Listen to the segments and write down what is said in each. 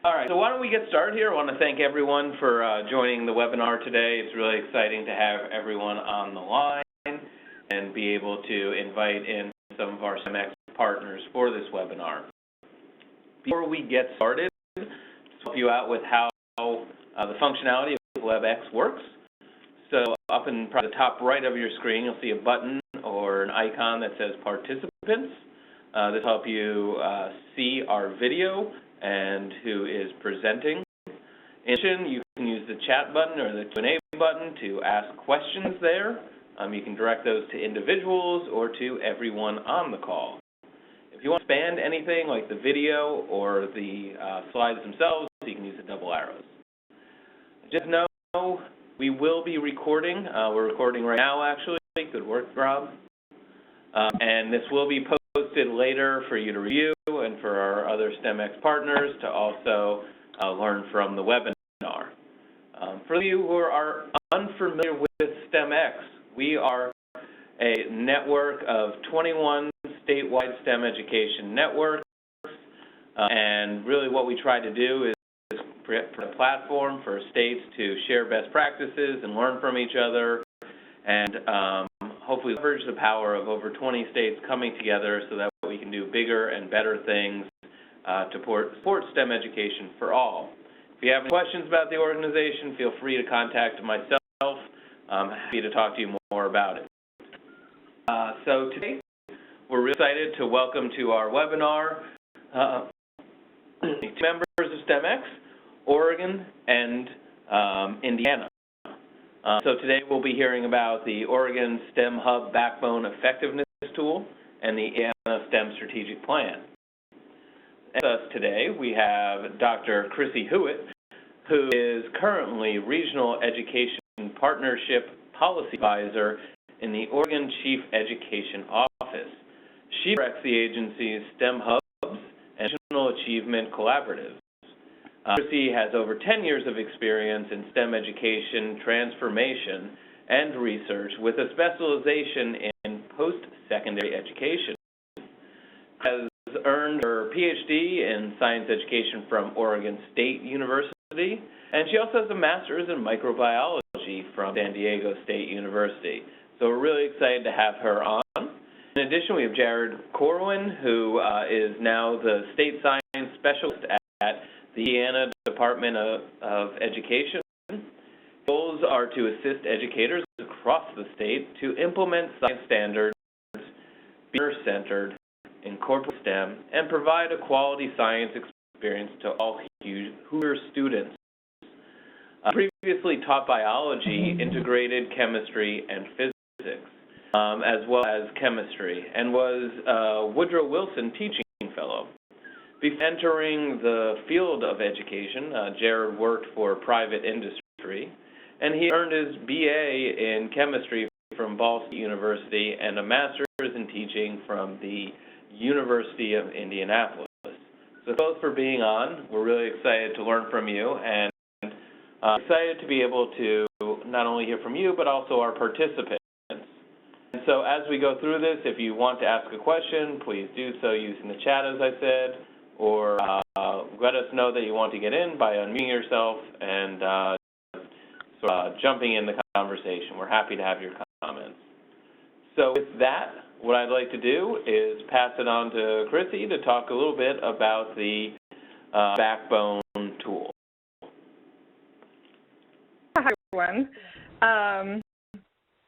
All right, so why don't we get started here? I want to thank everyone for joining the webinar today. It's really exciting to have everyone on the line and be able to invite in some of our STEMx partners for this webinar. Before we get started, to help you out with how the functionality of Webex works. So up in the top right of your screen, you'll see a button or an icon that says Participants. This will help you see our video and who is presenting. In addition, you can use the chat button or the Q&A button to ask questions there. You can direct those to individuals or to everyone on the call. If you want to expand anything like the video or the slides themselves, you can use the double arrows. Just know we will be recording. We're recording right now, actually. Good work, Rob. And this will be posted later for you to review and for our other STEMx partners to also learn from the webinar. For you who are unfamiliar with STEMx, we are a network of 21 statewide STEM education networks, and really what we try to do is create a platform for states to share best practices and learn from each other, and hopefully leverage the power of over 20 states coming together so that we can do bigger and better things to support STEM education for all. If you have any questions about the organization, feel free to contact myself. I'm happy to talk to you more about it. So today, we're really excited to welcome to our webinar members of STEMx, Oregon, and Indiana. So today we'll be hearing about the Oregon STEM Hub Backbone Effectiveness Tool and the Indiana STEM Strategic Plan. With us today we have Dr. Chrissy Hewitt, who is currently Regional Education Partnership Policy Advisor in the Oregon Chief Education Office. She directs the agency's STEM Hubs and National Achievement Collaboratives. Chrissy has over 10 years of experience in STEM education, transformation, and research with a specialization in post-secondary education. Has earned her PhD in science education from Oregon State University, and she also has a master's in microbiology from San Diego State University. So we're really excited to have her on. In addition, we have Jared Corwin, who is now the State Science Specialist at the Indiana Department of Education. Goals are to assist educators across the state to implement science standards, be centered, incorporate STEM, and provide a quality science experience to all Hoover students. Previously taught biology, integrated chemistry, and physics, as well as chemistry, and was a Woodrow Wilson Teaching Fellow. Before entering the field of education, Jared worked for private industry, and he earned his BA in chemistry from Ball State University and a master's in teaching from the University of Indianapolis. So both for being on. We're really excited to learn from you, and excited to be able to not only hear from you, but also our participants. And so as we go through this, if you want to ask a question, please do so using the chat, as I said, or let us know that you want to get in by unmuting yourself and jumping in the conversation. We're happy to have your comments. So with that, what I'd like to do is pass it on to Chrissy to talk a little bit about the Backbone tool. Hi, everyone.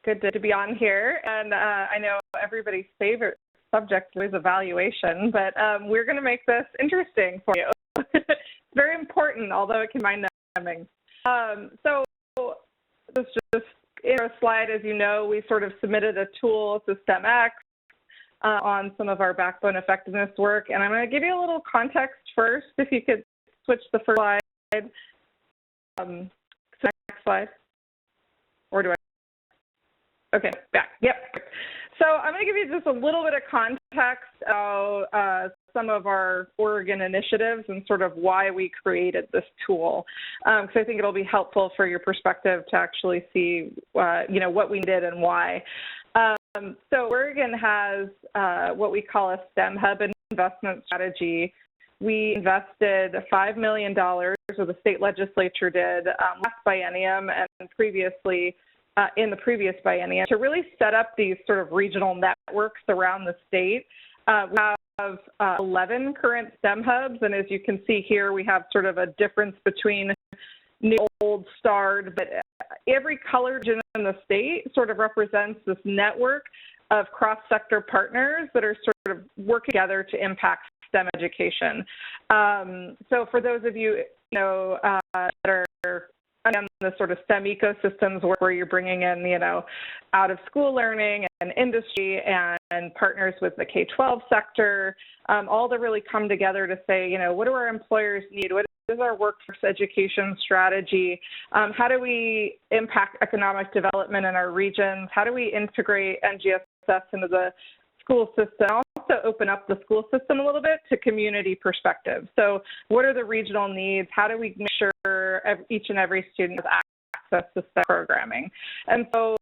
Good to be on here. And I know everybody's favorite subject is evaluation, but we're going to make this interesting for you. It's very important, although it can be mind-numbing. So this is just in our slide, as you know, we sort of submitted a tool to STEMx on some of our backbone effectiveness work, and I'm going to give you a little context first. If you could switch the first slide. Next slide. Or do I? Okay, back. Yep. So I'm going to give you just a little bit of context about some of our Oregon initiatives and sort of why we created this tool, because I think it'll be helpful for your perspective to actually see, what we did and why. So Oregon has what we call a STEM Hub investment strategy we invested $5 million, or the state legislature did, last biennium and previously in the previous biennium, to really set up these sort of regional networks around the state. We have 11 current STEM hubs, and as you can see here, we have sort of a difference between new, old, starred, but every color region in the state sort of represents this network of cross-sector partners that are sort of working together to impact STEM education. So for those of you, that are on the sort of STEM ecosystems where you're bringing in, out of school learning and industry and partners with the K-12 sector, all to really come together to say, what do our employers need? What is our workforce education strategy? How do we impact economic development in our regions? How do we integrate NGSS into the school system? Also open up the school system a little bit to community perspective. So what are the regional needs? How do we make sure each and every student has access to STEM programming? And so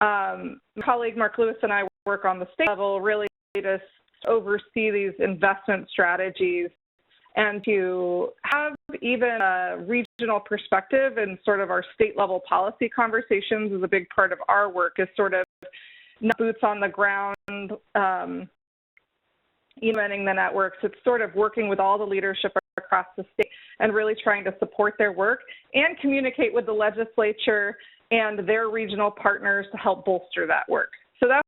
my colleague Mark Lewis and I work on the state level really to oversee these investment strategies and to have even a regional perspective and sort of our state level policy conversations is a big part of our work, is sort of not boots on the ground, implementing the networks. It's sort of working with all the leadership across the state and really trying to support their work and communicate with the legislature and their regional partners to help bolster that work. So that's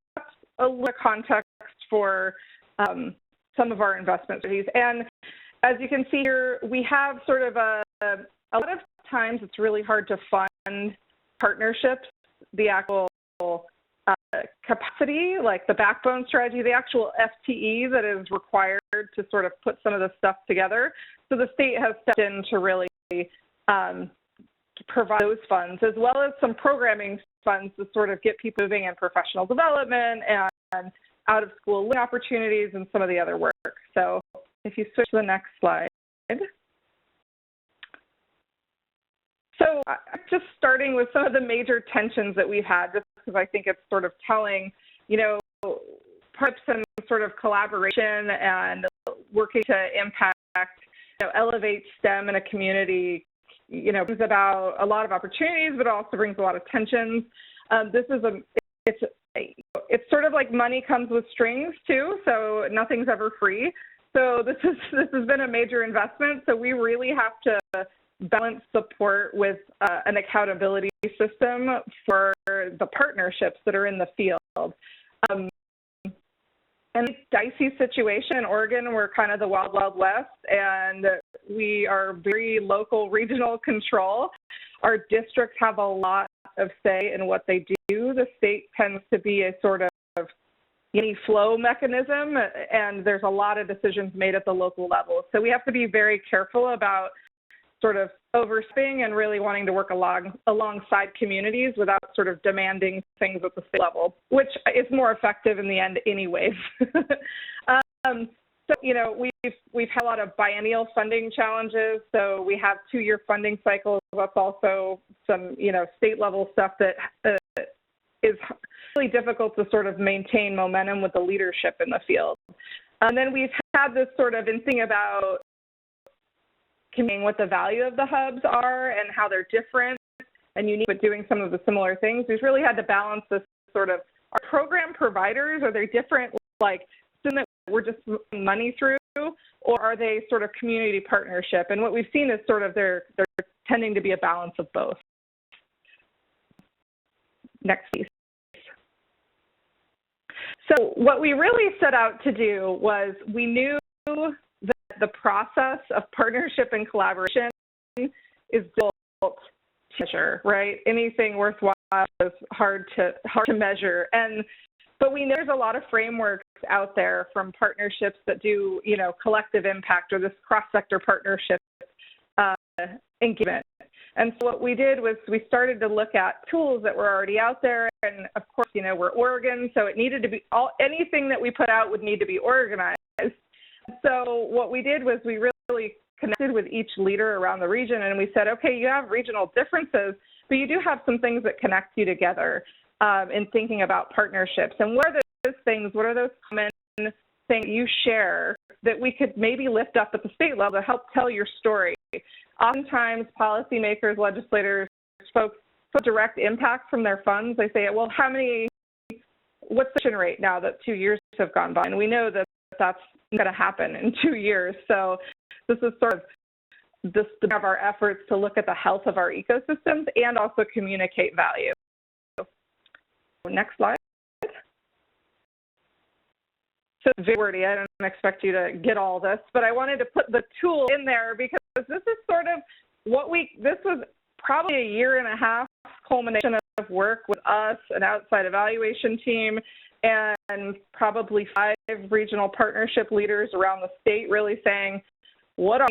a little context for some of our investment strategies. And as you can see here, we have sort of a lot of times it's really hard to fund partnerships, the actual capacity, like the backbone strategy, the actual FTE that is required to sort of put some of this stuff together. So the state has stepped in to really provide those funds, as well as some programming funds to sort of get people moving in professional development and out of school learning opportunities and some of the other work. So if you switch to the next slide. So just starting with some of the major tensions that we've had, just because I think it's sort of telling, perhaps some sort of collaboration and working to impact, elevate STEM in a community, brings about a lot of opportunities, but also brings a lot of tensions. It's sort of like money comes with strings too, so nothing's ever free. So this has been a major investment. So we really have to balance support with an accountability system for the partnerships that are in the field. And dicey situation in Oregon, we're kind of the wild, wild west, and we are very local, regional control. Our districts have a lot of say in what they do. The state tends to be a sort of any flow mechanism, and there's a lot of decisions made at the local level. So we have to be very careful about sort of overstepping and really wanting to work alongside communities without sort of demanding things at the state level, which is more effective in the end anyways. So, we've had a lot of biennial funding challenges. So we have 2-year funding cycles. That's also some, state level stuff that is really difficult to sort of maintain momentum with the leadership in the field. And then we've had this sort of in thinking about communicating what the value of the hubs are and how they're different and unique, but doing some of the similar things. We've really had to balance this sort of, our program providers, are they different, like, that we're just money through, or are they sort of community partnership? And what we've seen is sort of they're tending to be a balance of both. Next piece. So what we really set out to do was we knew that the process of partnership and collaboration is difficult to measure, right? Anything worthwhile is hard to measure. But we know there's a lot of frameworks out there from partnerships that do, collective impact or this cross-sector partnership engagement. And so what we did was we started to look at tools that were already out there. And of course, we're Oregon, so it needed to be anything that we put out would need to be organized. So what we did was we really connected with each leader around the region, and we said, okay, you have regional differences, but you do have some things that connect you together in thinking about partnerships. And what are those things? What are those common things you share that we could maybe lift up at the state level to help tell your story. Oftentimes, policymakers, legislators, folks with direct impact from their funds, they say, well, what's the attrition rate now that 2 years have gone by? And we know that that's going to happen in 2 years. So this is sort of of our efforts to look at the health of our ecosystems and also communicate value. Next slide. So very wordy. I don't expect you to get all this, but I wanted to put the tool in there because this is sort of this was probably a 1.5 year culmination of work with us, an outside evaluation team, and probably 5 regional partnership leaders around the state really saying, what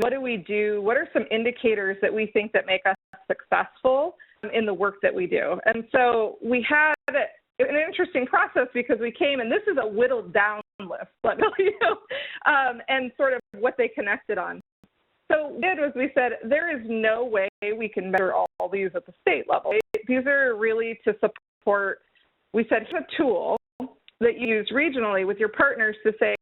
do we do? What are some indicators that we think that make us successful in the work that we do? And so we had an interesting process because we came, and this is a whittled down list, let me tell you, and sort of what they connected on. So what we did was we said, there is no way we can measure all these at the state level. These are really to support, we said, here's a tool that you use regionally with your partners to say,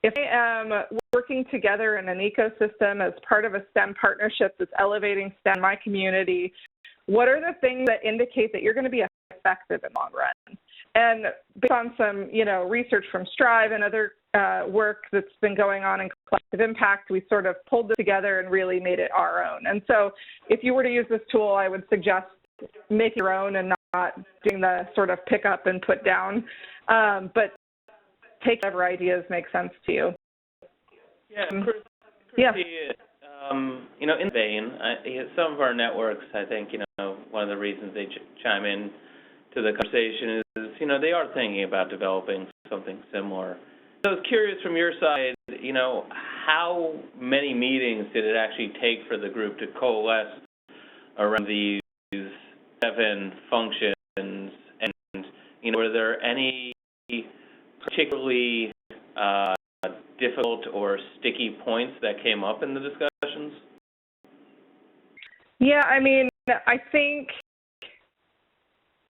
if I am working together in an ecosystem as part of a STEM partnership that's elevating STEM in my community, what are the things that indicate that you're going to be effective in the long run? And based on some, research from Strive and other work that's been going on in collective impact, we sort of pulled this together and really made it our own. And so if you were to use this tool, I would suggest make your own and not doing the sort of pick up and put down, but take whatever ideas make sense to you. Yeah, Christy, in vain, some of our networks, I think, one of the reasons they chime in to the conversation is, they are thinking about developing something similar. So I was curious from your side, how many meetings did it actually take for the group to coalesce around these 7 functions? And, were there any particularly difficult or sticky points that came up in the discussions? Yeah, I think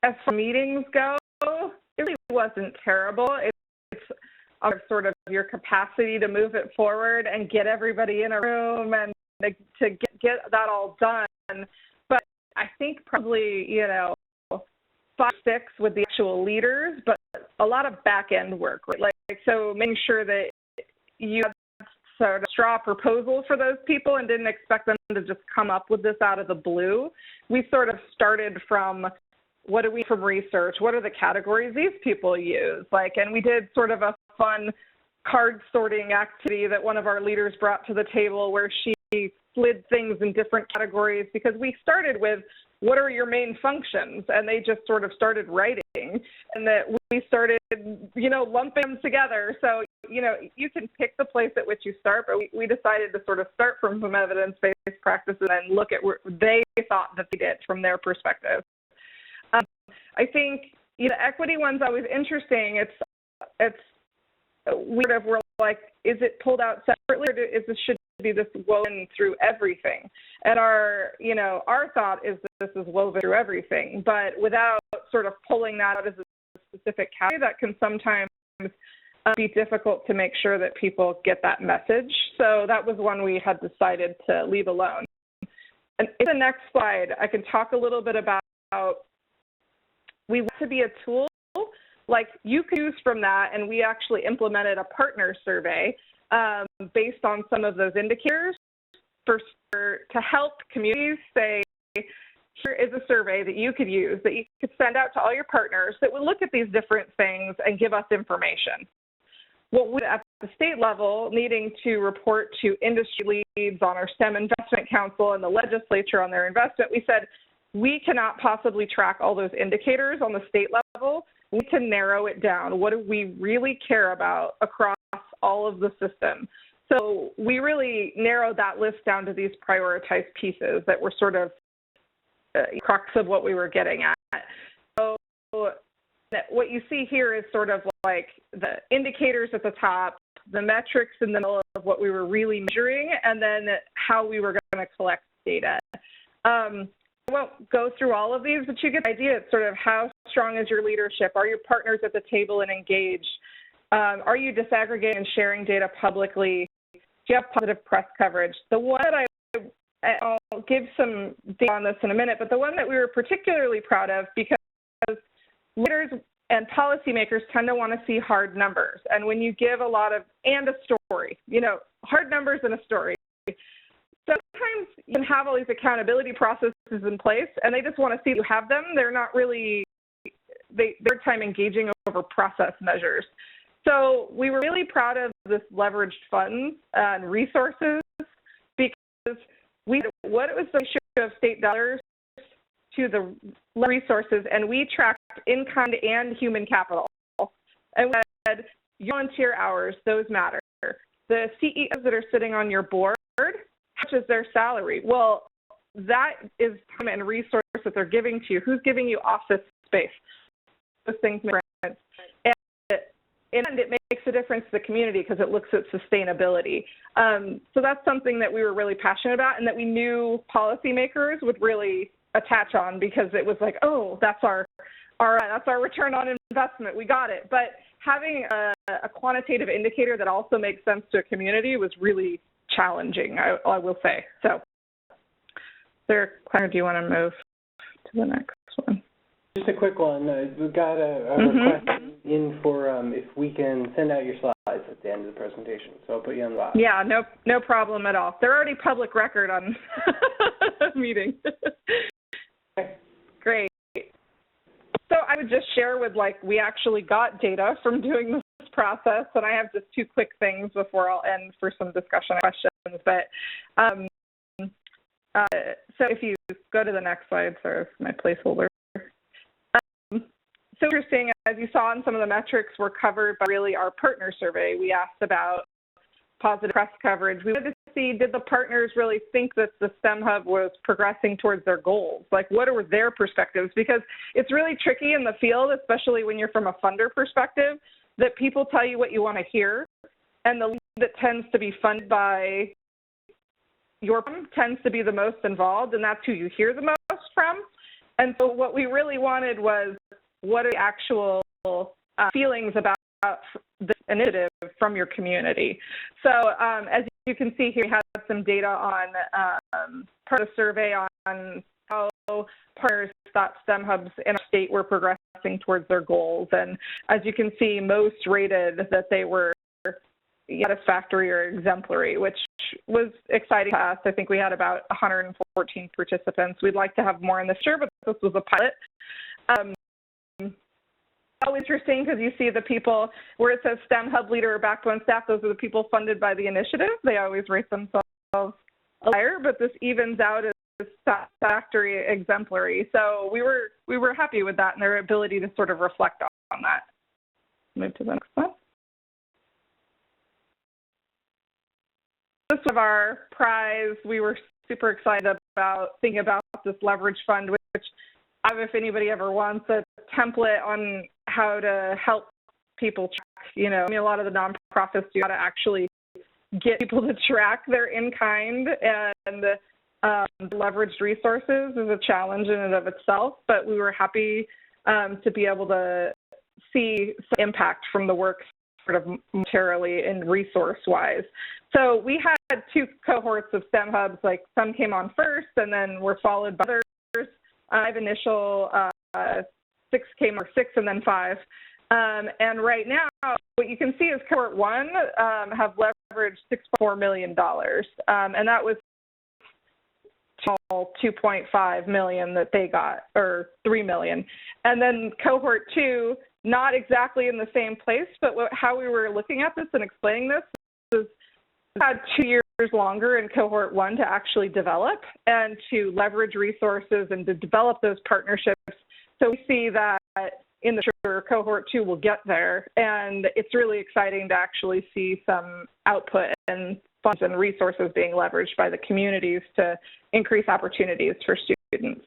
as far as meetings go, it really wasn't terrible. It's sort of your capacity to move it forward and get everybody in a room and to get that all done. But I think probably, 5 or 6 with the actual leaders, but a lot of back-end work, right? So making sure that you had sort of straw proposal for those people and didn't expect them to just come up with this out of the blue. We sort of started from from research, what are the categories these people use? And we did sort of a fun card sorting activity that one of our leaders brought to the table where she slid things in different categories because we started with, what are your main functions? And they just sort of started writing, and that we started, lumping them together. So, you can pick the place at which you start, but we decided to sort of start from some evidence-based practices and look at where they thought that they did from their perspective. I think, equity one's always interesting. We sort of were like, is it pulled out separately, or should be this woven through everything? And our thought is that this is woven through everything, but without sort of pulling that out as a specific category, that can sometimes be difficult to make sure that people get that message. So that was one we had decided to leave alone. And in the next slide, I can talk a little bit about we want to be a tool like you can use from that, and we actually implemented a partner survey based on some of those indicators to help communities say, here is a survey that you could use, that you could send out to all your partners that would look at these different things and give us information. What we at the state level needing to report to industry leads on our STEM Investment Council and the legislature on their investment, we said, we cannot possibly track all those indicators on the state level. We can narrow it down. What do we really care about across all of the system? So we really narrowed that list down to these prioritized pieces that were sort of crux of what we were getting at. So what you see here is sort of like the indicators at the top, the metrics in the middle of what we were really measuring, and then how we were going to collect data. I won't go through all of these, but you get the idea. It's sort of how strong is your leadership? Are your partners at the table and engaged? Are you disaggregating and sharing data publicly? Do you have positive press coverage? The one that I'll give some data on this in a minute, but the one that we were particularly proud of, because leaders and policymakers tend to want to see hard numbers. And when you give a lot of, and a story, you know, hard numbers and a story. Sometimes you can have all these accountability processes in place, and they just want to see you have them. They're not really, they're time engaging over process measures. So we were really proud of this leveraged funds and resources, because what it was the ratio of state dollars to the resources, and we tracked in-kind and human capital. And we said, volunteer hours, those matter. The CEOs that are sitting on your board, how much is their salary? Well, that is time and resource that they're giving to you. Who's giving you office space? Those things make sense. And it makes a difference to the community because it looks at sustainability. So that's something that we were really passionate about, and that we knew policymakers would really attach on, because it was like, oh, that's our return on investment. We got it. But having a quantitative indicator that also makes sense to a community was really challenging, I will say. So, Claire, do you want to move to the next one? Just a quick one. We've got a request in for if we can send out your slides at the end of the presentation. So I'll put you on the spot. Yeah, no problem at all. They're already public record on meeting. Okay. Great. So I would just share with, we actually got data from doing this process, and I have just two quick things before I'll end for some discussion and questions. But so if you go to the next slide, sorry, my placeholder. So interesting, as you saw in some of the metrics, were covered by really our partner survey. We asked about positive press coverage. We wanted to see, did the partners really think that the STEM Hub was progressing towards their goals? Like, what were their perspectives? Because it's really tricky in the field, especially when you're from a funder perspective, that people tell you what you want to hear, and the lead that tends to be funded by your tends to be the most involved, and that's who you hear the most from. And so what we really wanted was, what are the actual feelings about this initiative from your community? So as you can see here, we have some data on part of the survey on how partners thought STEM hubs in our state were progressing towards their goals. And as you can see, most rated that they were satisfactory or exemplary, which was exciting to us. I think we had about 114 participants. We'd like to have more in this year, but this was a pilot. Always interesting, because you see the people where it says STEM Hub leader or backbone staff, those are the people funded by the initiative. They always rate themselves higher, but this evens out as satisfactory, exemplary. So we were happy with that and their ability to sort of reflect on that. Move to the next one. This was our prize. We were super excited about thinking about this leverage fund, which if anybody ever wants a template on how to help people track, a lot of the nonprofits do how to actually get people to track their in-kind, and leveraged resources is a challenge in and of itself, but we were happy to be able to see some impact from the work sort of monetarily and resource-wise. So we had two cohorts of STEM hubs, like some came on first and then were followed by others. I have initial 6 and then 5. And right now, what you can see is cohort 1 have leveraged $6.4 million. And that was $2.5 million that they got, or $3 million. And then cohort 2, not exactly in the same place, but how we were looking at this and explaining this is we had 2 years longer in cohort 1 to actually develop and to leverage resources and to develop those partnerships. So we see that in the future, cohort 2 will get there, and it's really exciting to actually see some output and funds and resources being leveraged by the communities to increase opportunities for students.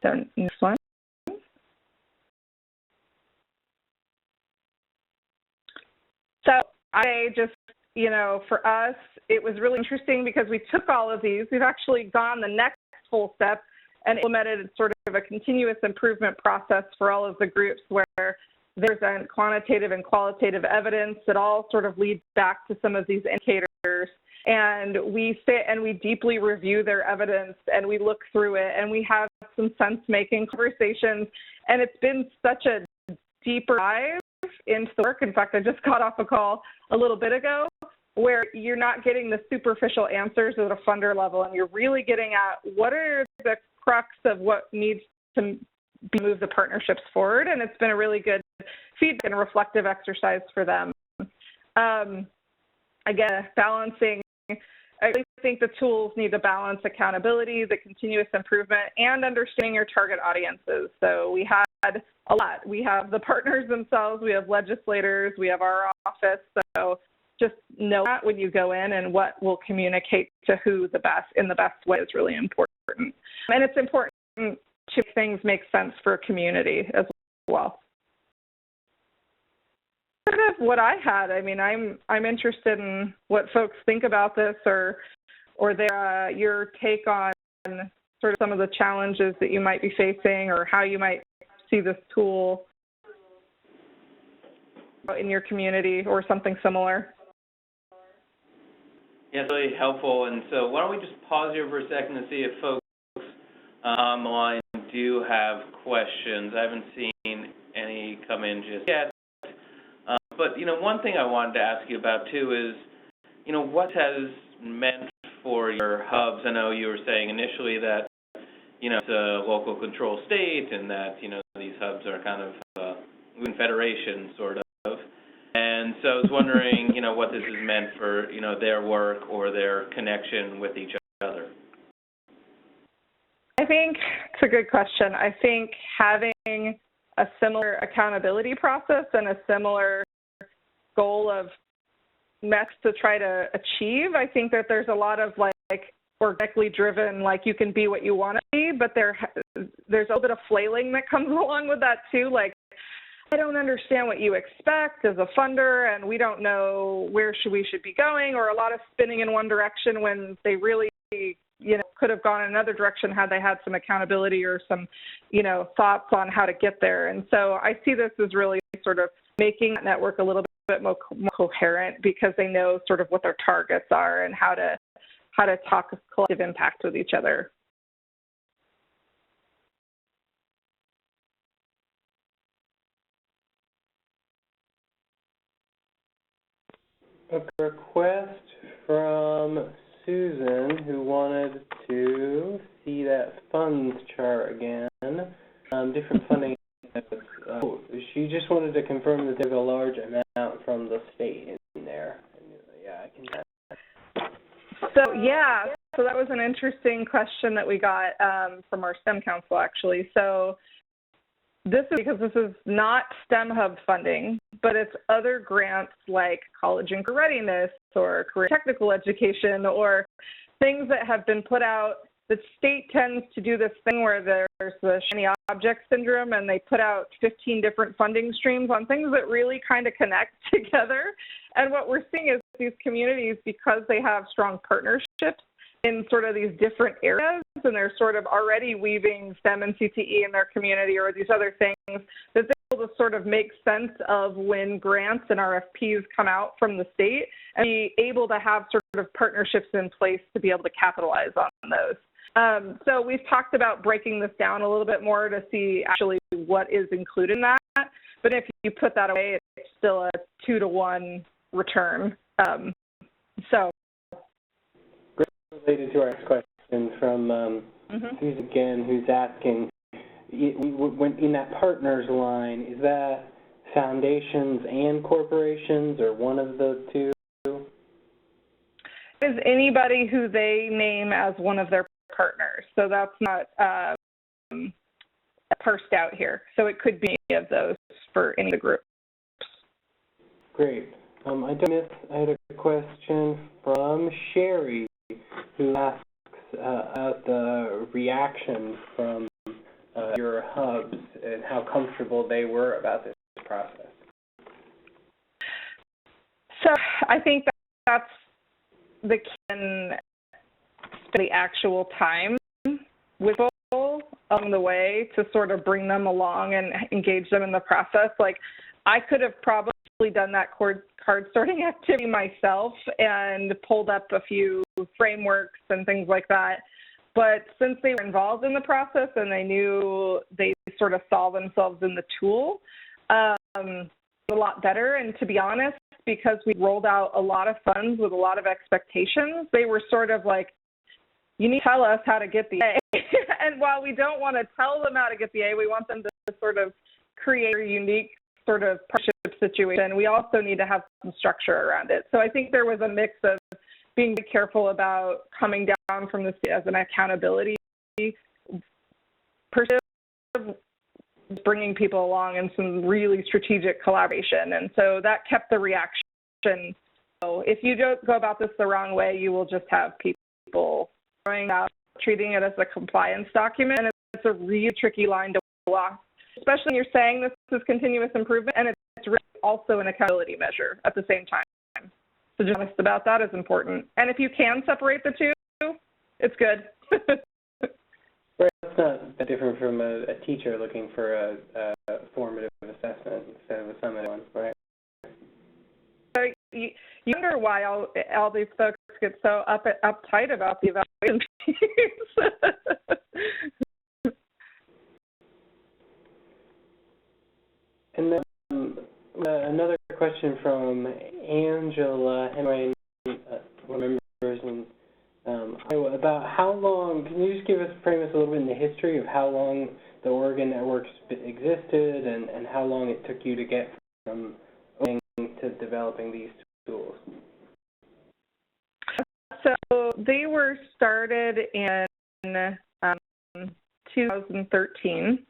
So next one. So I just, for us, it was really interesting because we took all of these. We've actually gone the next full step and implemented sort of a continuous improvement process for all of the groups where There's quantitative and qualitative evidence that all sort of leads back to some of these indicators. And we sit and we deeply review their evidence and we look through it and we have some sense-making conversations. And it's been such a deeper dive into the work. In fact, I just got off a call a little bit ago where you're not getting the superficial answers at a funder level and you're really getting at what are the crux of what needs to move the partnerships forward. And it's been a really good feedback and reflective exercise for them. Again, balancing, I really think the tools need to balance accountability, the continuous improvement, and understanding your target audiences. So we had a lot. We have the partners themselves, we have legislators, we have our office. So just know that when you go in and what will communicate to who in the best way is really important. And it's important to make things make sense for a community as well. Sort of what I had. I mean, I'm interested in what folks think about this, or your take on sort of some of the challenges that you might be facing, or how you might see this tool in your community, or something similar. Yeah, it's really helpful. And so why don't we just pause here for a second to see if folks on the line do have questions. I haven't seen any come in just yet. But, one thing I wanted to ask you about, too, is, what has meant for your hubs? I know you were saying initially that, it's a local control state and that, these hubs are kind of federations, sort of. And so I was wondering, what this has meant for, their work or their connection with each other. I think it's a good question. I think having a similar accountability process and a similar goal of MEX to try to achieve, I think that there's a lot of organically driven, you can be what you want to be, but there's a little bit of flailing that comes along with that too. I don't understand what you expect as a funder, and we don't know where we should be going, or a lot of spinning in one direction when they really, could have gone in another direction had they had some accountability or some, thoughts on how to get there. And so I see this as really sort of making that network a little bit more coherent, because they know sort of what their targets are and how to talk collective impact with each other. A request from Susan, who wanted to see that funds chart again. Different funding. She just wanted to confirm that there's a large amount from the state in there. Yeah, I can. So that was an interesting question that we got from our STEM Council, actually. So this is because this is not STEM Hub funding, but it's other grants like college and career readiness or career technical education, or things that have been put out. The state tends to do this thing where there's the shiny object syndrome, and they put out 15 different funding streams on things that really kind of connect together. And what we're seeing is these communities, because they have strong partnerships in sort of these different areas, and they're sort of already weaving STEM and CTE in their community or these other things, that they're able to sort of make sense of when grants and RFPs come out from the state, and be able to have sort of partnerships in place to be able to capitalize on those. So we've talked about breaking this down a little bit more to see actually what is included in that. But if you put that away, it's still a 2-to-1 return. Related to our next question from Susan again, who's asking, when in that partners line, is that foundations and corporations, or one of the two? Is anybody who they name as one of their partners. So that's not parsed out here. So it could be any of those for any of the groups. Great. I had a question from Sherry, who asks about the reaction from your hubs and how comfortable they were about this process. So I think that's the key in the actual time with people. along the way to sort of bring them along and engage them in the process. Like, I could have probably done that card sorting activity myself and pulled up a few frameworks and things like that. But since they were involved in the process and they knew they sort of saw themselves in the tool, a lot better. And to be honest, because we rolled out a lot of funds with a lot of expectations, they were sort of like, you need to tell us how to get the A. And while we don't want to tell them how to get the A, we want them to sort of create a unique sort of partnership situation. We also need to have some structure around it. So I think there was a mix of being careful about coming down from this as an accountability perspective, bringing people along in some really strategic collaboration. And so that kept the reaction. So if you don't go about this the wrong way, you will just have people throwing out, treating it as a compliance document. And it's a really tricky line to walk, especially when you're saying this is continuous improvement, and it's really also an accountability measure at the same time. So just honest about that is important. And if you can separate the two, it's good. Right, it's not that different from a teacher looking for a formative assessment instead of a summative one, right? So you wonder why all these folks get so uptight about the evaluation piece. And then another question from Angela Henry, members, and about how long, can you just frame us a little bit in the history of how long the Oregon Network existed and how long it took you to get from opening to developing these tools? So they were started in 2013.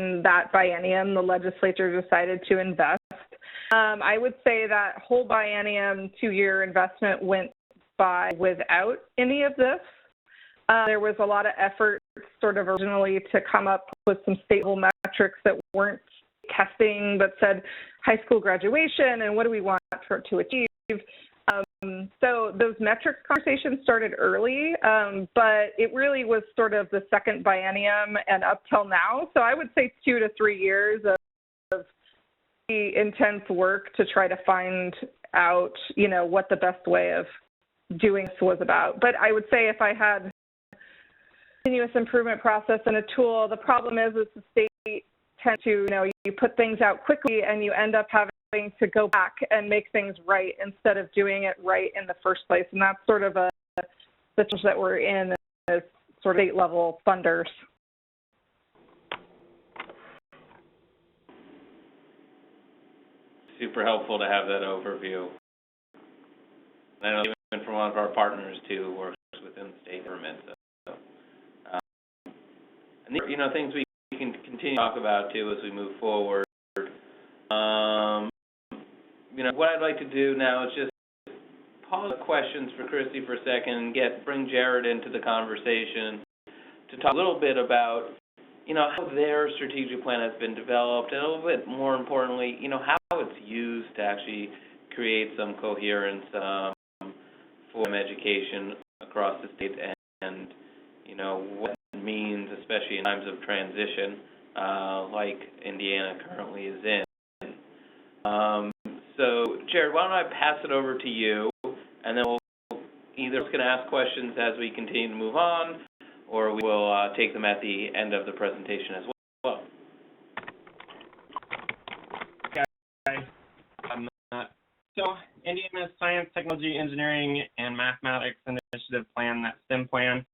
In that biennium, the legislature decided to invest. I would say that whole biennium, 2-year investment went by without any of this. There was a lot of effort sort of originally to come up with some stable metrics that weren't testing but said high school graduation and what do we want to achieve. So those metrics conversations started early, but it really was sort of the second biennium and up till now. So I would say 2 to 3 years of intense work to try to find out, what the best way of doing this was about. But I would say if I had a continuous improvement process and a tool, the problem is the state tends to, you put things out quickly and you end up having to go back and make things right instead of doing it right in the first place. And that's sort of the challenge that we're in as sort of state-level funders. Super helpful to have that overview. I know even from one of our partners, too, who works within the state government. And these are, things we can continue to talk about, too, as we move forward. What I'd like to do now is just pause the questions for Christy for a second and bring Jared into the conversation to talk a little bit about, how their strategic plan has been developed, and a little bit more importantly, how it's used to actually create some coherence for education across the state and what it means, especially in times of transition like Indiana currently is in. So, Jared, why don't I pass it over to you, and then we'll either going to ask questions as we continue to move on, or we will take them at the end of the presentation as well. Okay. So, Indiana's Science, Technology, Engineering, and Mathematics Initiative Plan, that STEM plan,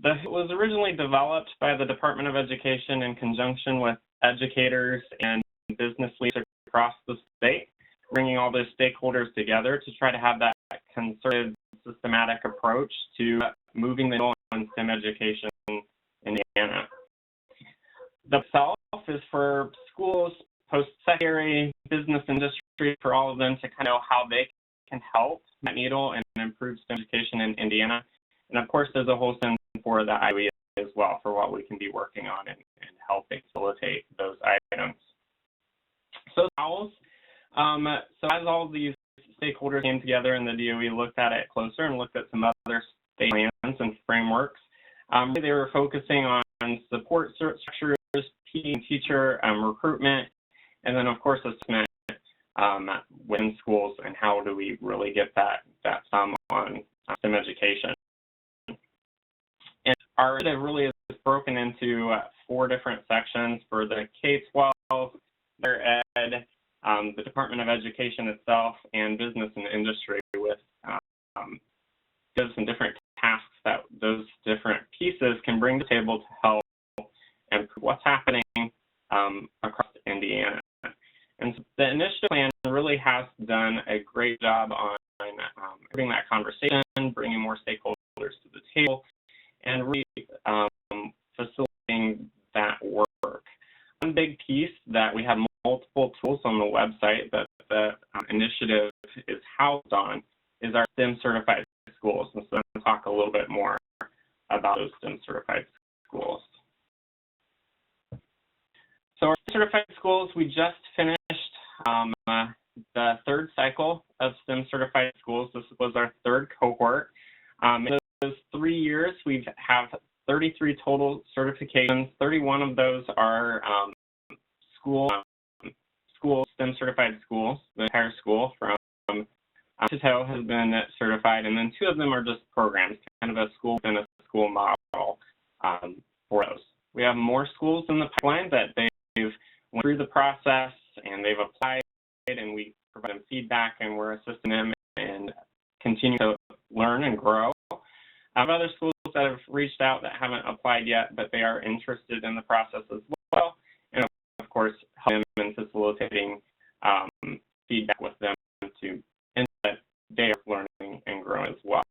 was originally developed by the Department of Education in conjunction with educators and business leaders across the state, bringing all those stakeholders together to try to have that concerted, systematic approach to moving the needle on STEM education in Indiana. The itself is for schools, post-secondary, business, industry, for all of them to kind of know how they can help that needle and improve STEM education in Indiana. And of course, there's a whole sense for the IOE as well, for what we can be working on and helping facilitate those items. So as all of these stakeholders came together and the DOE looked at it closer and looked at some other state plans and frameworks, They were focusing on support structures, teacher recruitment, and then, of course, assessment within schools, and how do we really get that thumb on STEM education. And our initiative really is broken into 4 different sections for the K-12, higher ed, the Department of Education itself, and business and industry, with some different tasks that those different pieces can bring to the table to help improve what's happening across Indiana. And so the initiative plan really has done a great job on having that conversation, bringing more stakeholders to the table, and really facilitating that work. One big piece that we have multiple tools on the website that the initiative is housed on is our STEM certified schools. And so I'm going to talk a little bit more about those STEM certified schools. So our certified schools, we just finished the 3rd cycle of STEM certified schools. This was our 3rd cohort. In those 3 years, we have 33 total certifications. 31 of those are school STEM certified schools. The entire school from to toe has been certified, and then 2 of them are just programs, kind of a school within a school model for those. We have more schools in the pipeline that they've went through the process and they've applied, and we provide them feedback, and we're assisting them and continue to learn and grow. I have other schools that have reached out that haven't applied yet, but they are interested in the process as well, and of course help them in facilitating feedback with them to ensure that they are learning and growing as well.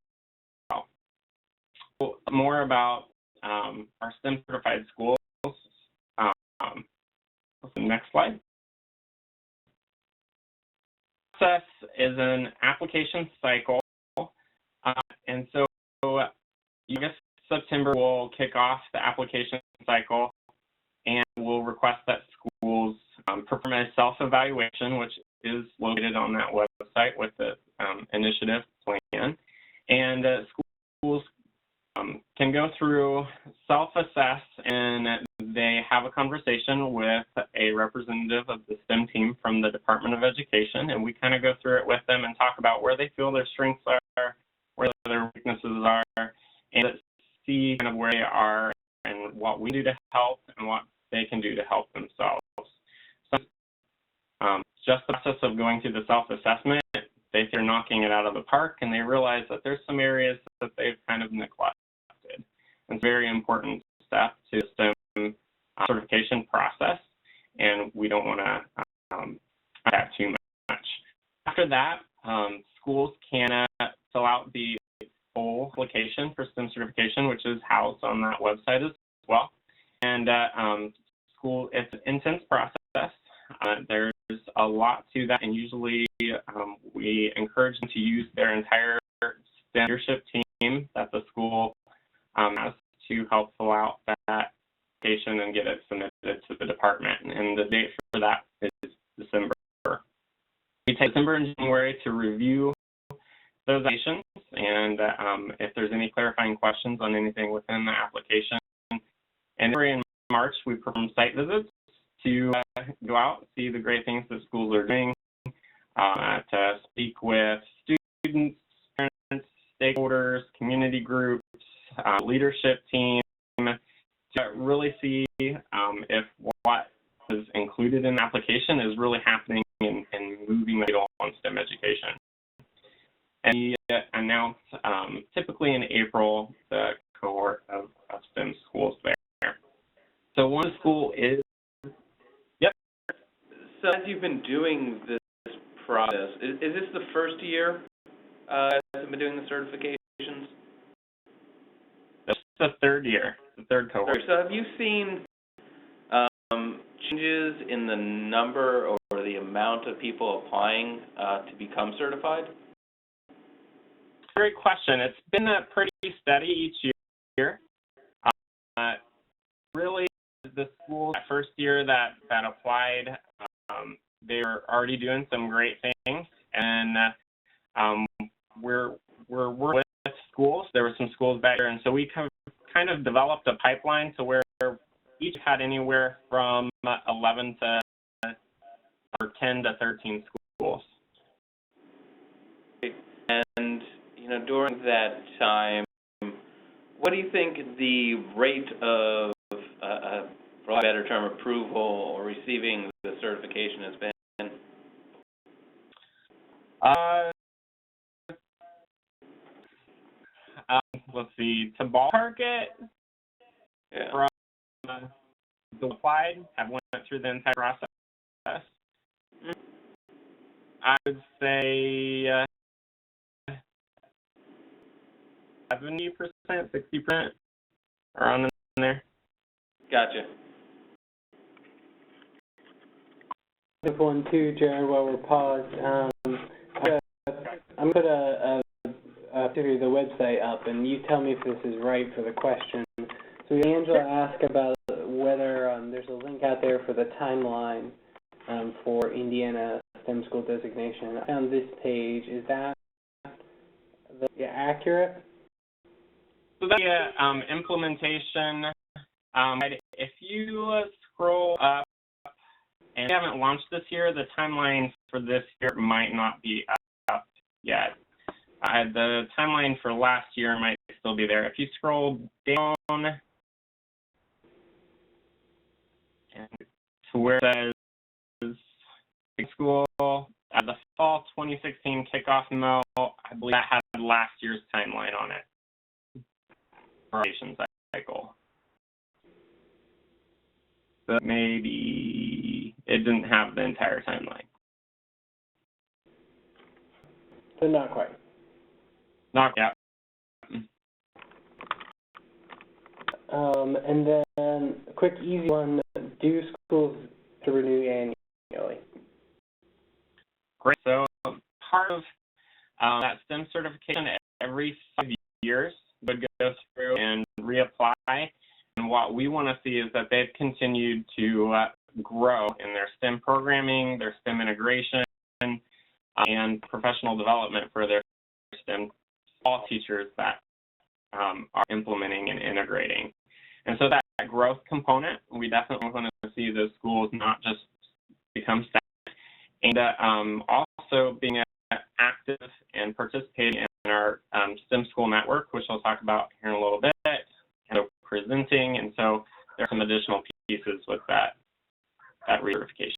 So more about our STEM certified schools. The next slide. Process is an application cycle, and so September we'll kick off the application cycle, and we'll request that schools perform a self-evaluation, which is located on that website with the initiative plan, and schools can go through self-assess, and they have a conversation with a representative of the STEM team from the Department of Education, and we kind of go through it with them and talk about where they feel their strengths are, where their weaknesses are, and see kind of where they are and what we do to help and what they can do to help themselves. So just the process of going through the self-assessment, they're knocking it out of the park, and they realize that there's some areas that they've kind of neglected. It's a very important step to the STEM certification process, and we don't want to add too much. After that, schools can fill out the full application for STEM certification, which is housed on that website as well. And it's an intense process. There's a lot to that, and usually we encourage them to use their entire STEM leadership team that the school has to help fill out that application and get it submitted to the department. And the date for that is December. We take December and January to review those applications, and if there's any clarifying questions on anything within the application. And in March, we perform site visits to go out, see the great things that schools are doing, to speak with students, parents, stakeholders, community groups, leadership team, to really see if what is included in the application is really happening and moving the needle on STEM education. And we announce typically in April the cohort of STEM schools there. So one school is, yep. So as you've been doing this process, is this the first year that you've been doing the certifications? This is the 3rd year, the 3rd cohort. So have you seen changes in the number or the amount of people applying to become certified? Great question. It's been pretty steady each year. Really, the schools that first year that applied, they were already doing some great things, and we're working with schools. There were some schools back there, and so we kind kind of developed a pipeline to where each had anywhere from 11 to or 10 to 13 schools. And, during that time, what do you think the rate of, for lack of a better term, approval or receiving the certification has been? Let's see, to ballpark it, from the applied, have went through the entire process. I would say 70%, 60%, around in there. Gotcha. This one too, Jared, while we're paused. I'm going to put the website up, and you tell me if this is right for the question. So Angela asked about whether there's a link out there for the timeline for Indiana STEM school designation. I found this page. Is that accurate? So that's implementation. If you scroll up, and you haven't launched this year, the timeline for this year might not be up yet. The timeline for last year might still be there. If you scroll down and to where it says school, the fall 2016 kickoff memo, I believe that had last year's timeline on it. Operations cycle. But maybe it didn't have the entire timeline. So not quite. Not yet. And then a quick, easy one. Do schools to renew annually? Great. So part of that STEM certification every 5 years would go through and reapply. And what we want to see is that they've continued to grow in their STEM programming, their STEM integration, and professional development for their STEM all teachers that are implementing and integrating. And so that growth component, we definitely want to see those schools not just become static, and also being active and participating in our STEM school network, which I'll talk about here in a little bit, and presenting. And so there are some additional pieces with that recertification.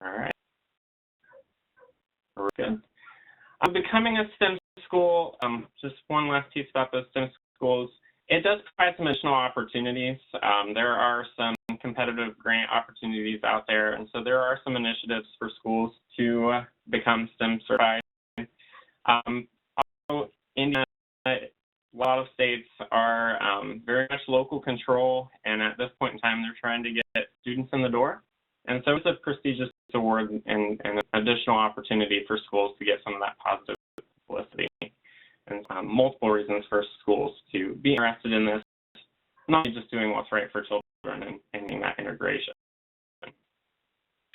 All right. We're good. Becoming a STEM school, just one last piece about those STEM schools. It does provide some additional opportunities. There are some competitive grant opportunities out there, and so there are some initiatives for schools to become STEM certified. Also, Indiana, a lot of states are very much local control, and at this point in time, they're trying to get students in the door. And so it's a prestigious award and an additional opportunity for schools to get some of that positive publicity. And multiple reasons for schools to be interested in this, not just doing what's right for children and getting that integration.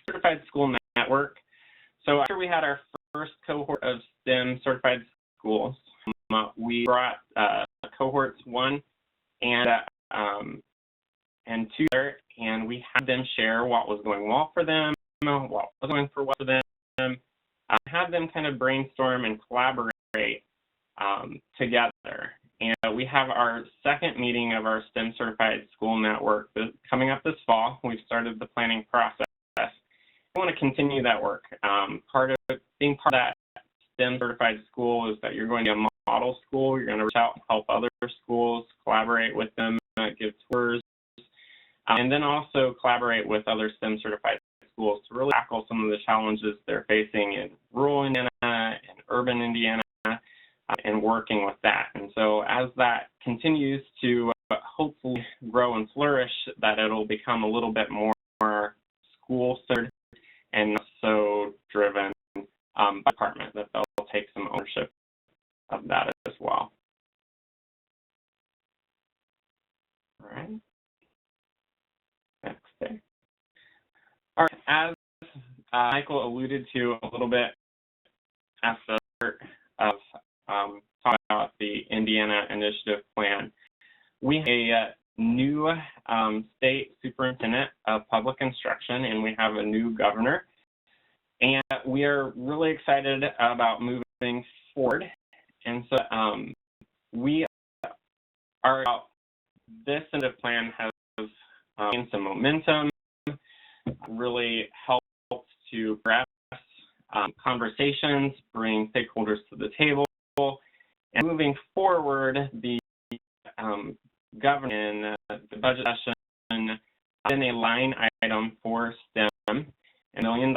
Certified School Network. So after we had our first cohort of STEM certified schools, we brought cohorts 1 and 2 there, and we had them share what was going well for them, what was going well for them, have them kind of brainstorm and collaborate together. And we have our second meeting of our STEM Certified School Network coming up this fall. We've started the planning process. We want to continue that work. Part of being part of that STEM Certified School is that you're going to be a model school. You're going to reach out and help other schools, collaborate with them, give tours, and then also collaborate with other STEM Certified schools to really tackle some of the challenges they're facing in rural Indiana and urban Indiana, and working with that. And so as that continues to hopefully grow and flourish, that it'll become a little bit more school-centered and not so driven by department, that they'll take some ownership of that as well. All right. Next day. All right, as Michael alluded to a little bit at the start of talking about the Indiana Initiative Plan, we have a new state superintendent of public instruction, and we have a new governor. And we are really excited about moving forward. And so we are, this initiative plan has gained some momentum, really helped to progress conversations, bring stakeholders to the table, and moving forward, the governor in the budget session in a line item for STEM, $1 million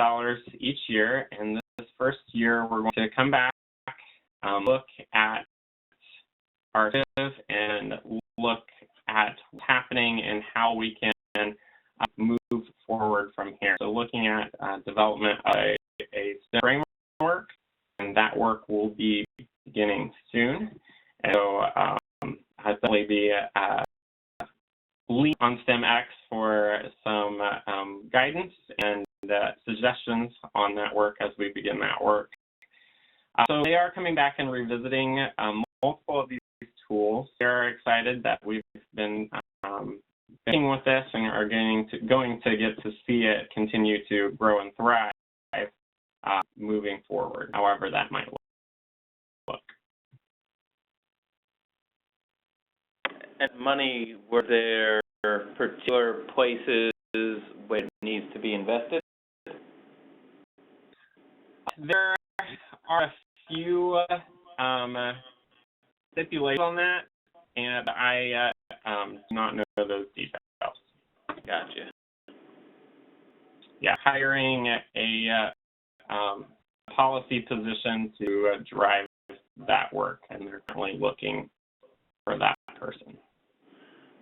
each year. And this first year, we're going to come back, look at our initiative and look at what's happening and how we can move forward from here. So looking at development of a STEM framework, and that work will be beginning soon. And so I'll definitely be lean on STEMx for some guidance and suggestions on that work as we begin that work. So they are coming back and revisiting multiple of these tools. They're excited that we've been working with this and are going to get to see it continue to grow and thrive moving forward, however that might look. And money, were there particular places where it needs to be invested? There are a few stipulations on that, and I do not know those details. Gotcha. Yeah, hiring a policy position to drive that work, and they're currently looking for that person.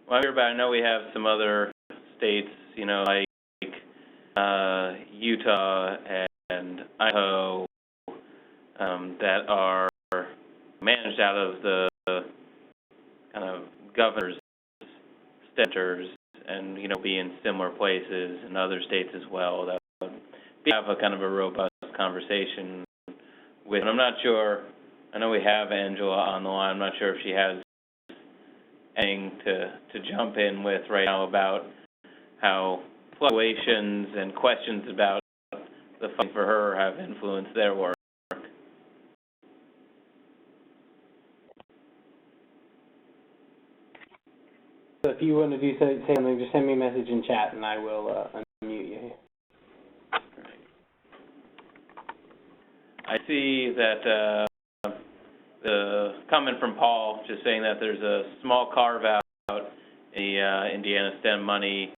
Well, I hear about, I know we have some other states, you know, like Utah and Idaho that are managed out of the kind of governor's centers and, you know, be in similar places in other states as well. That would have a kind of a robust conversation with. And I'm not sure, I know we have Angela on the line. I'm not sure if she has anything to jump in with right now about how fluctuations and questions about the funding for her have influenced their work. So if you want to say something, just send me a message in chat and I will unmute you. I see that the comment from Paul just saying that there's a small carve-out in the Indiana STEM money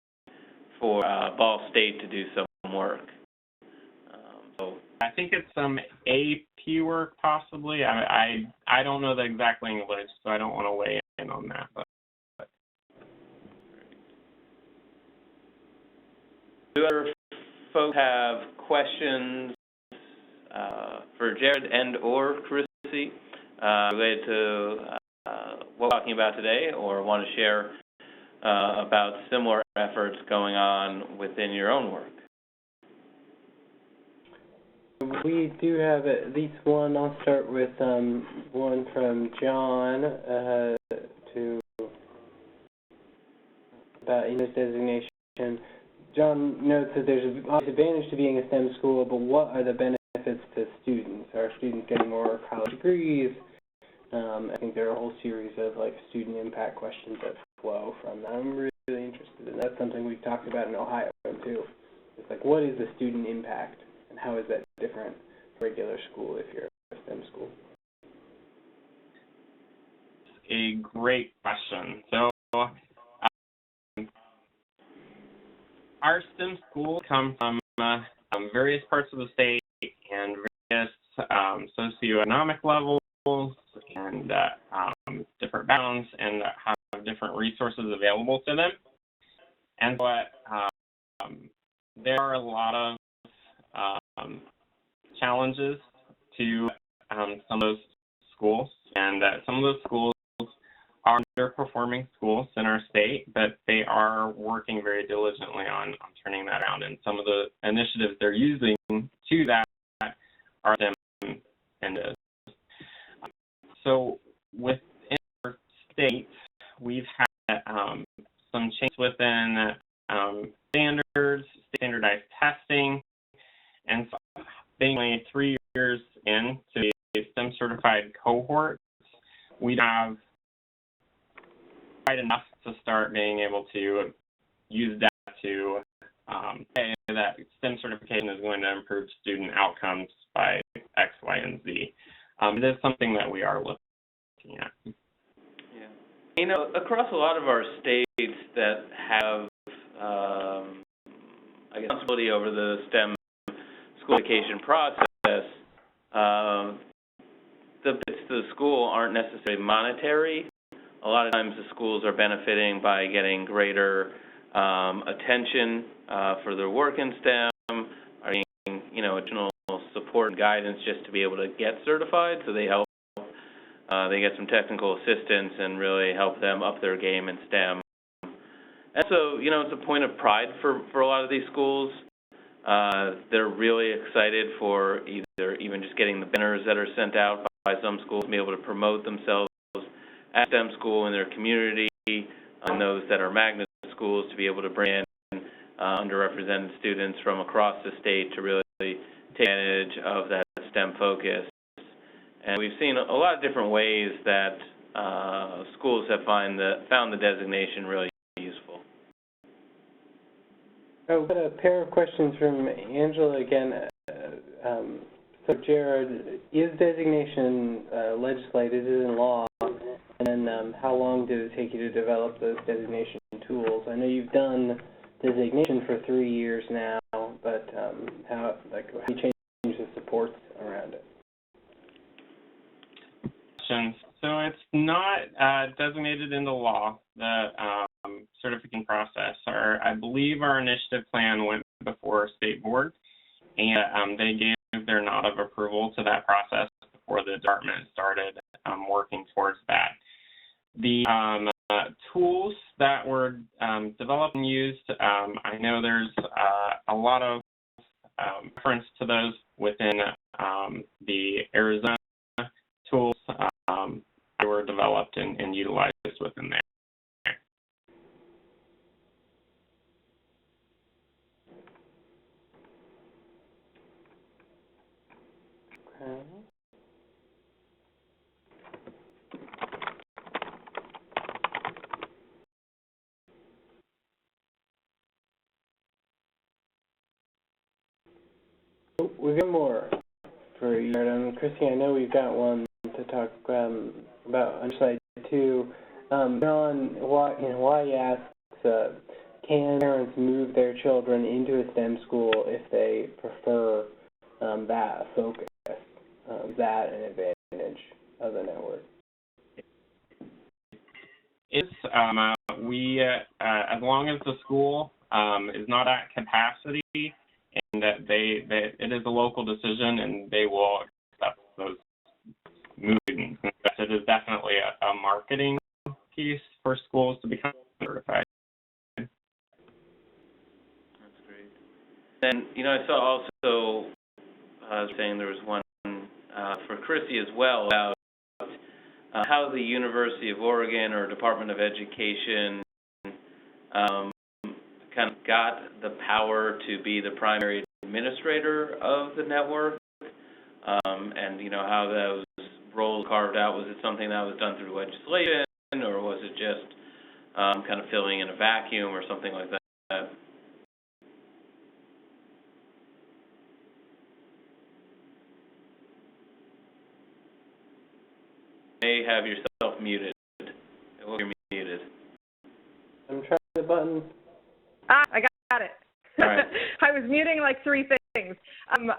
for Ball State to do some work. So I think it's some AP work, possibly. I don't know the exact language, so I don't want to weigh in on that. But. Do other folks have questions for Jared and or Chrissy related to what we're talking about today, or want to share about similar efforts going on within your own work? We do have at least one. I'll start with one from John about English designation. John notes that there's an advantage to being a STEM school, but what are the benefits to students? Are students getting more college degrees? I think there are a whole series of like student impact questions that flow from that. I'm really interested in that. That's something we've talked about in Ohio too. It's like, what is the student impact, and how is that different from regular school if you're a STEM school? A great question. So our STEM schools come from various parts of the state and various socioeconomic levels and different backgrounds, and have different resources available to them. And so there are a lot of challenges to some of those schools, and some of those schools are underperforming schools in our state, but they are working very diligently on turning that around. And some of the initiatives they're using to that are STEM initiatives. So within our state, we've had some changes within standards, standardized testing, and so being only 3 years into a STEM certified cohort, we have quite enough to start being able to use that to say that STEM certification is going to improve student outcomes by X, Y, and Z. It is something that we are looking at. Yeah. You know, across a lot of our states that have, I guess, responsibility over the STEM school education process, the bits to the school aren't necessarily monetary. A lot of times the schools are benefiting by getting greater attention for their work in STEM, are getting, you know, additional support and guidance just to be able to get certified, so they help, they get some technical assistance and really help them up their game in STEM. And so, you know, it's a point of pride for a lot of these schools. They're really excited for either even just getting the banners that are sent out by some schools to be able to promote themselves at STEM school in their community, and those that are magnet schools to be able to bring in underrepresented students from across the state to really take advantage of that STEM focus. And we've seen a lot of different ways that schools have found the designation really useful. I've got a pair of questions from Angela again. So, Jared, is designation legislated? Is it in law? And then how long did it take you to develop those designation tools? I know you've done designation for 3 years now, but how do you change the supports around it? So it's not designated into law, the certification process. I believe our initiative plan went before state board, and they gave their nod of approval to that process before the department started working towards that. The tools that were developed and used, I know there's a lot of reference to those within the Arizona tools that were developed and utilized within there. Okay. We've got more for you, Christy. I know we've got one to talk about on slide 2. John, why asks, can parents move their children into a STEM school if they prefer that focus? Is that an advantage of the network? It's as long as the school is not at capacity, and that it is a local decision, and they will accept those movements. It is definitely a marketing piece for schools to become certified. That's great. And, you know, I saw also saying there was one for Chrissy as well about how the University of Oregon or Department of Education kind of got the power to be the primary administrator of the network, and, you know, how those roles carved out. Was it something that was done through legislation, or was it just kind of filling in a vacuum or something like that? You may have yourself muted. You're muted. I'm trying the button. I got it. All right. I was muting like 3 things.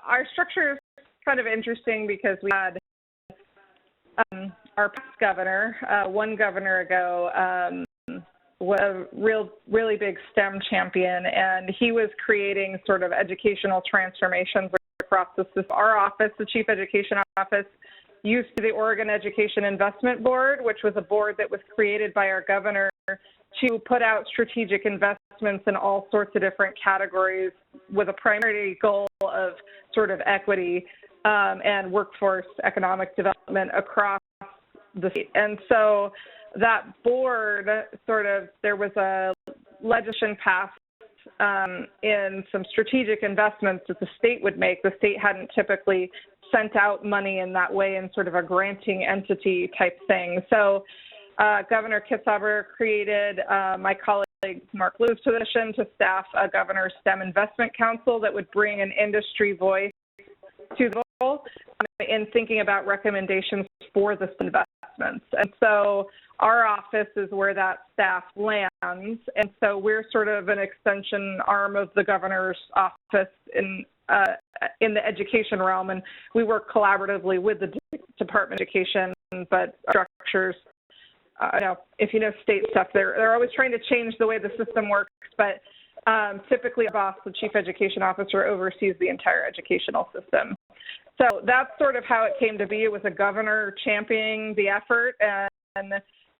Our structure is kind of interesting because we had our past governor, one governor ago, was a really big STEM champion, and he was creating sort of educational transformations across the system. Our office, the Chief Education Office, used to the Oregon Education Investment Board, which was a board that was created by our governor to put out strategic investments in all sorts of different categories with a primary goal of sort of equity and workforce economic development across the state. And so that board there was a legislation passed in some strategic investments that the state would make. The state hadn't typically sent out money in that way in sort of a granting entity type thing. So Governor Kitzhaber created my colleague Mark Lewis' position to staff a governor's STEM Investment Council that would bring an industry voice to the role in thinking about recommendations for the investments. And so our office is where that staff lands. And so we're sort of an extension arm of the governor's office in the education realm. And we work collaboratively with the Department of Education, but our structures, if you know state stuff, they're always trying to change the way the system works. But typically, our boss, the chief education officer, oversees the entire educational system. So that's sort of how it came to be. It was a governor championing the effort and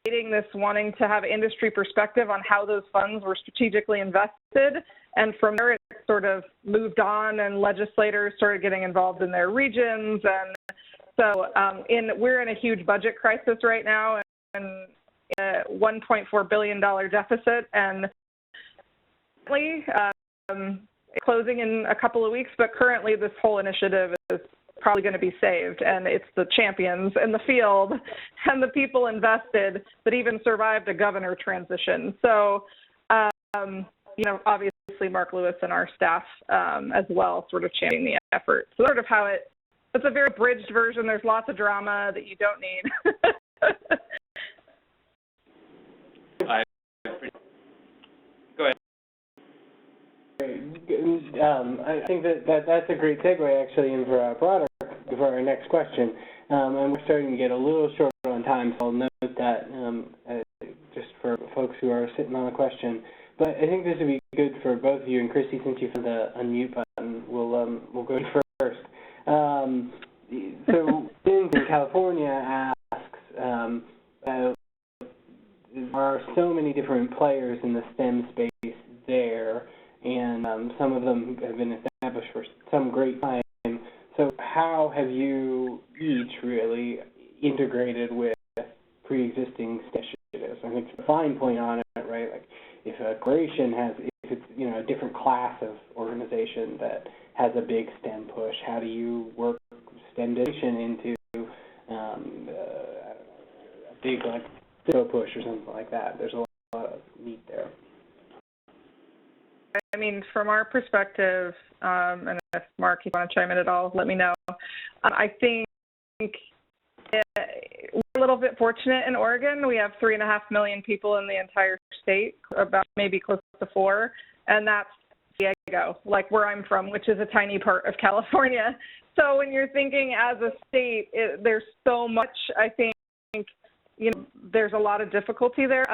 creating this wanting to have industry perspective on how those funds were strategically invested. And from there, it sort of moved on, and legislators started getting involved in their regions. And so we're in a huge budget crisis right now, and a $1.4 billion deficit, and closing in a couple of weeks, but currently this whole initiative is probably going to be saved, and it's the champions in the field and the people invested that even survived a governor transition. So, obviously Mark Lewis and our staff as well sort of championing the effort. So sort of how it's a very abridged version. There's lots of drama that you don't need. Go ahead. I think that's a great segue actually in for our next question. And we're starting to get a little short on time, so I'll note that just for folks who are sitting on the question. But I think this would be good for both of you, and Christy, since you found the unmute button, we'll go first. So in California asks, there are so many different players in the STEM space there, and some of them have been established for some great time. So how have you each really integrated with pre-existing initiatives? I think it's a fine point on it, right? Like if a corporation if it's a different class of organization that has a big STEM push, how do you work STEM into a big push or something like that? There's a lot of need there. I mean, from our perspective, and if Mark, you want to chime in at all, let me know. I think we're a little bit fortunate in Oregon. We have 3.5 million people in the entire state, about maybe close to 4, and that's Diego, like where I'm from, which is a tiny part of California. So when you're thinking as a state, there's so much, I think, there's a lot of difficulty there.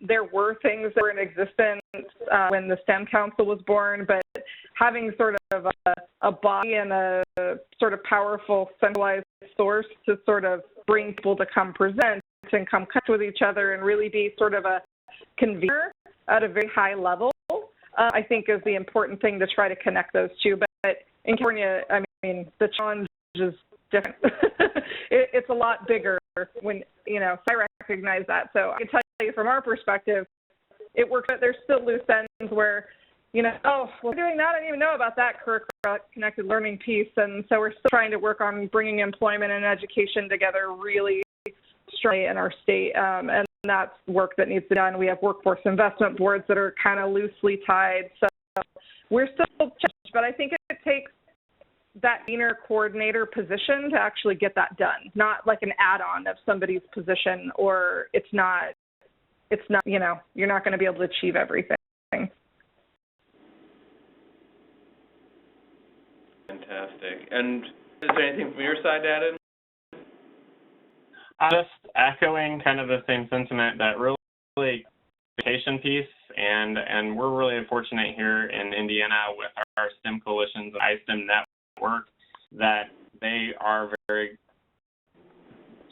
There were things that were in existence when the STEM Council was born, but having sort of a body and a sort of powerful centralized source to sort of bring people to come present and come connect with each other and really be sort of a convener at a very high level, I think is the important thing to try to connect those two. But in California, I mean, the challenge is different. It's a lot bigger when, so I recognize that. So I can tell you from our perspective, it works, but there's still loose ends where, we're doing that. I didn't even know about that connected learning piece. And so we're still trying to work on bringing employment and education together really strongly in our state. And that's work that needs to be done. We have workforce investment boards that are kind of loosely tied. So we're still challenged, but I think it takes that inner coordinator position to actually get that done, not like an add-on of somebody's position, or it's not, you're not going to be able to achieve everything. Fantastic. And is there anything from your side to add in? Just echoing kind of the same sentiment, that really education piece, and we're really fortunate here in Indiana with our STEM coalitions, iSTEM network, that they are very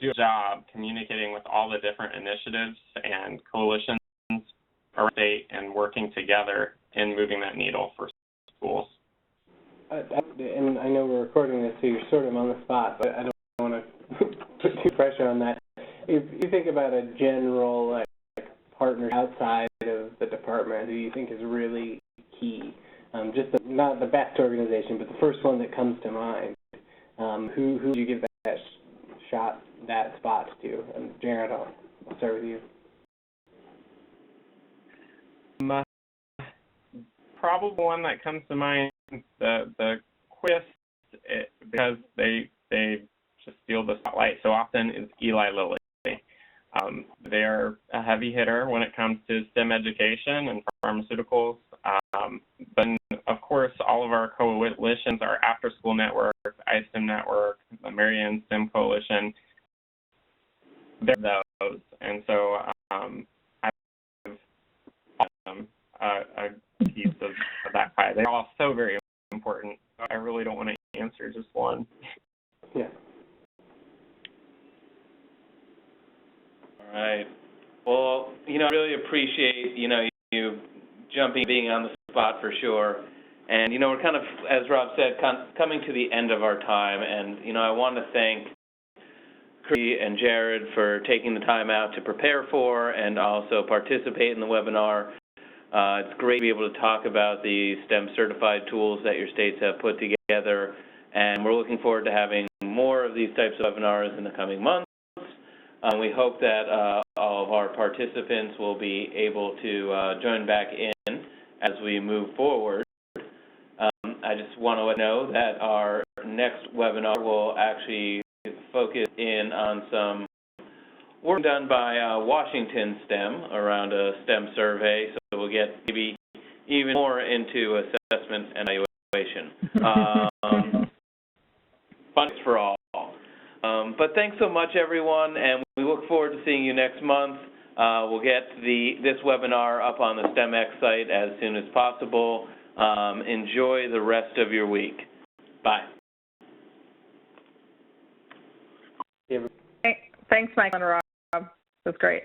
do a job communicating with all the different initiatives and coalitions around the state and working together in moving that needle for schools. And I know we're recording this, so you're sort of on the spot, but I don't want to put too pressure on that. If you think about a general partner outside of the department who you think is really key, not the best organization, but the first one that comes to mind, who would you give that spot to? And Jared, I'll start with you. Probably one that comes to mind, the quickest, because they just steal the spotlight so often, is Eli Lilly. They're a heavy hitter when it comes to STEM education and pharmaceuticals. But of course, all of our coalitions, our after-school network, iSTEM network, the Marianne STEM Coalition, they're those. And so I have a piece of that pie. They're all so very important. I really don't want to answer just one. Yeah. All right. Well, I really appreciate, you being on the spot for sure. And, we're kind of, as Rob said, coming to the end of our time. And, I want to thank Cree and Jared for taking the time out to prepare for and also participate in the webinar. It's great to be able to talk about the STEM certified tools that your states have put together. And we're looking forward to having more of these types of webinars in the coming months. We hope that all of our participants will be able to join back in as we move forward. I just want to let you know that our next webinar will actually focus in on some work done by Washington STEM around a STEM survey, so we'll get maybe even more into assessment and evaluation. Fun for all. But thanks so much, everyone, and we look forward to seeing you next month. We'll get this webinar up on the STEMx site as soon as possible. Enjoy the rest of your week. Bye. Thanks, Michael and Rob. That's great.